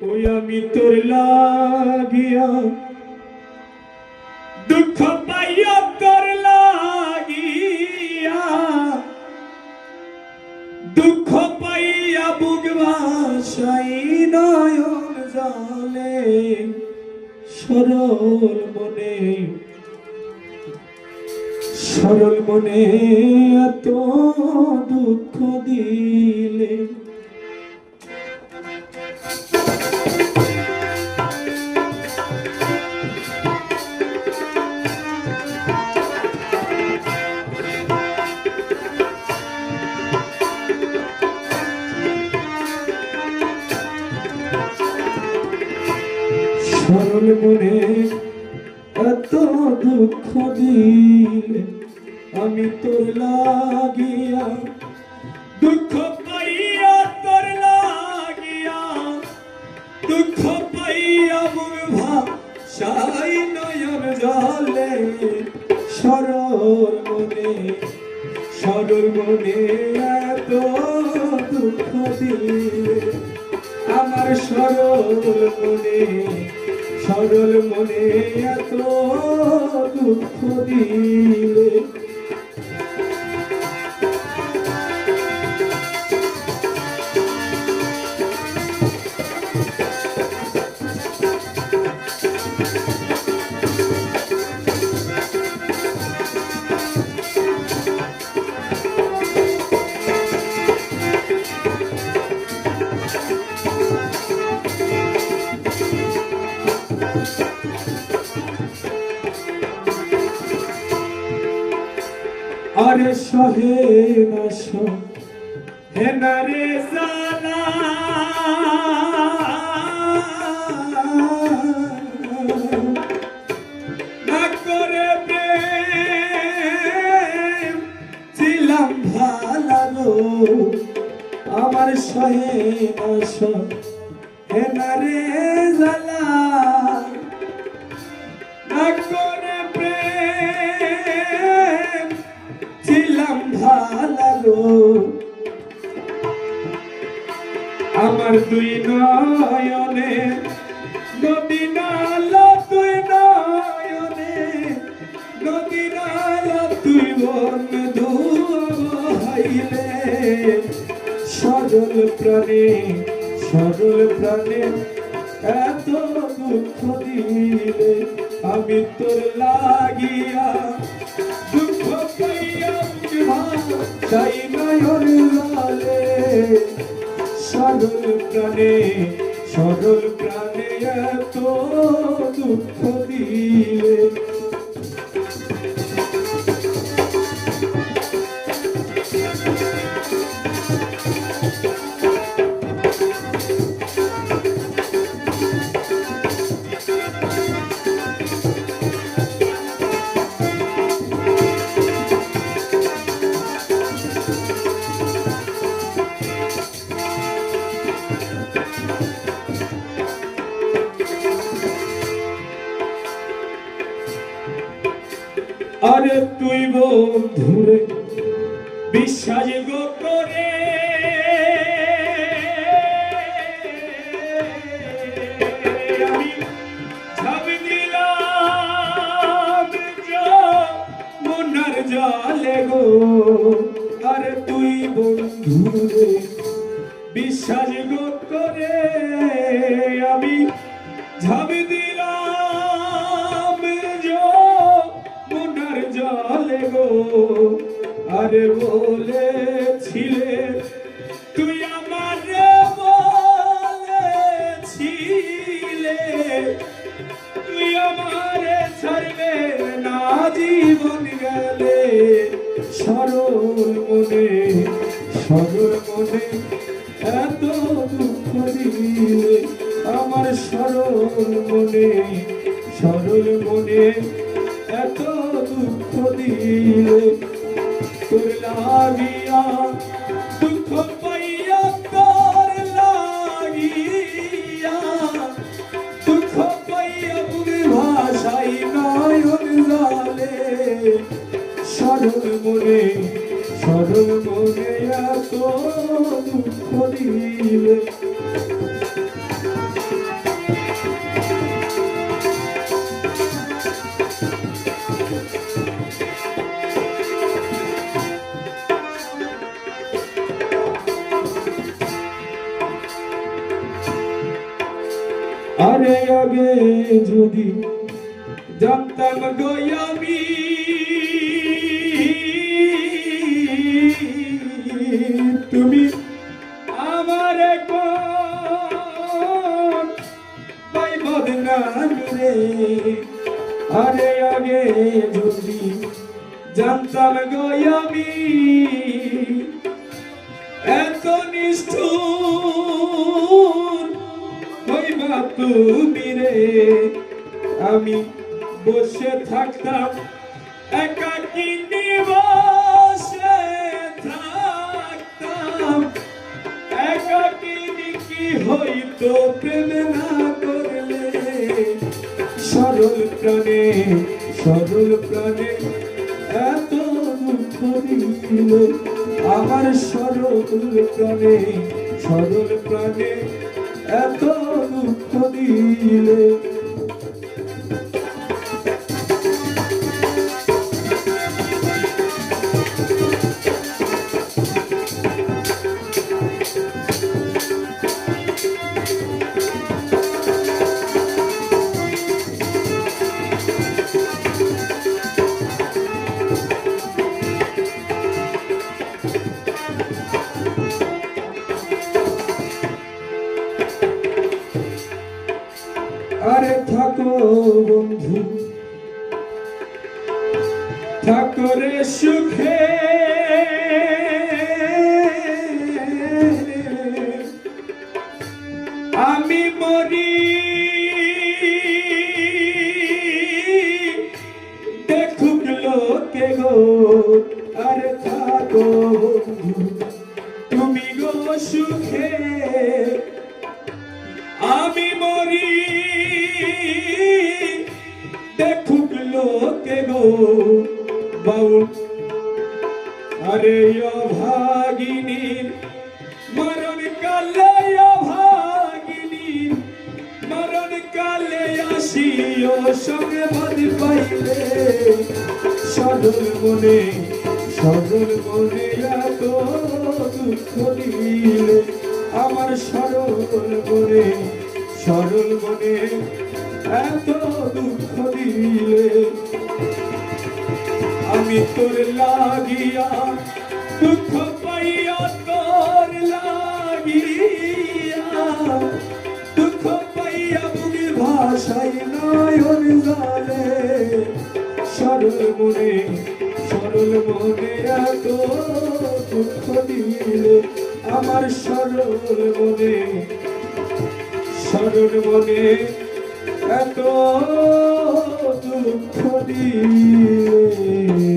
ওই আমি তোর লাগিয়া দুঃখ পাইয়া তোর লাগিয়া দুঃখ পাইয়া বুক ভাসাই নয়ন জলে সরল মনে এত দুঃখ দিলে সরল মনে এত দুঃখ দিলে আমি তোর লাগিয়া দুঃখ পাইয়া তোর লাগিয়া দুঃখ পাইয়া বুক ভাসাই নয়ন জলে সরল মনে এত দুঃখ দিলে আমার সরল মনে এত দুঃখ দিলে আরে সহে না রে জানা না করে প্রেম ছিলাম ভালো আমার সহে না রে জানা না করে প্রেম ছিলাম ভালো আমার দুই নয়নে নদী নালা তুই নয়নে নদী নালা তুই বন্ধু হাইলে সরল প্রাণে এত দুঃখ দিলে আমি তোর লাগিয়া দুঃখ পাইয়া চাই নয়ন জলে সরল প্রাণে এত দুঃখ দিলে আরে তুই বন্ধুরে বিশ্বাস গো করে আমি ছাবি দিলাম মনার জলে গো আরে তুই বন্ধুরে বিশ্বাস গো করে আমি ছাবি দিলাম জলে গো আরে বলেছিলে তুই আমার বলেছিলে তুই আমারে ছাড়বে না জীবন গেলে সরল মনে এত দুঃখ দিলে আমার সরল মনে এত দুঃখ দিলে তোর লাগিয়া দুঃখ পাইয়া তোর লাগিয়া দুঃখ পাইয়া বুকে ভাসাই নয়ন জলে সরল মনে এত দুঃখ দিলে আরে আগে যদি জানতাম গো আমি তুমি আমার কোন পাই বদনাম রে আরে আগে যদি জানতাম গো আমি এত নিষ্ঠুর হইবা তুমি রে আমি বসে থাকতাম একাকী নিবাসে থাকতাম একাকী কি হইতো প্রেম না করলে সরল প্রাণে এত দুঃখ দিল আমার সরল প্রাণে এত দুঃখ দিলে আরে থাকো বন্ধু থাকো রে সুখে আমি মরি দেখুক লোকে গো আরে থাকো বন্ধু তুমি গো সুখে আমি মরি দেখুক লোকে গো বাউল আরে অভাগিনী মরণ কালে আসিও সঙ্গে বাঁধি পাইলে সরল মনে এত দুঃখ দিলে আমার সরল মনে এত দুঃখ দিলে আমি তোর লাগিয়া দুঃখ পাইয়া তোর লাগিয়া দুঃখ পাইয়া বুকের ভাষাই নয়ন জলে সরল মনে এত দুঃখ দিলে আমার সরল মনে এত দুঃখ দিলে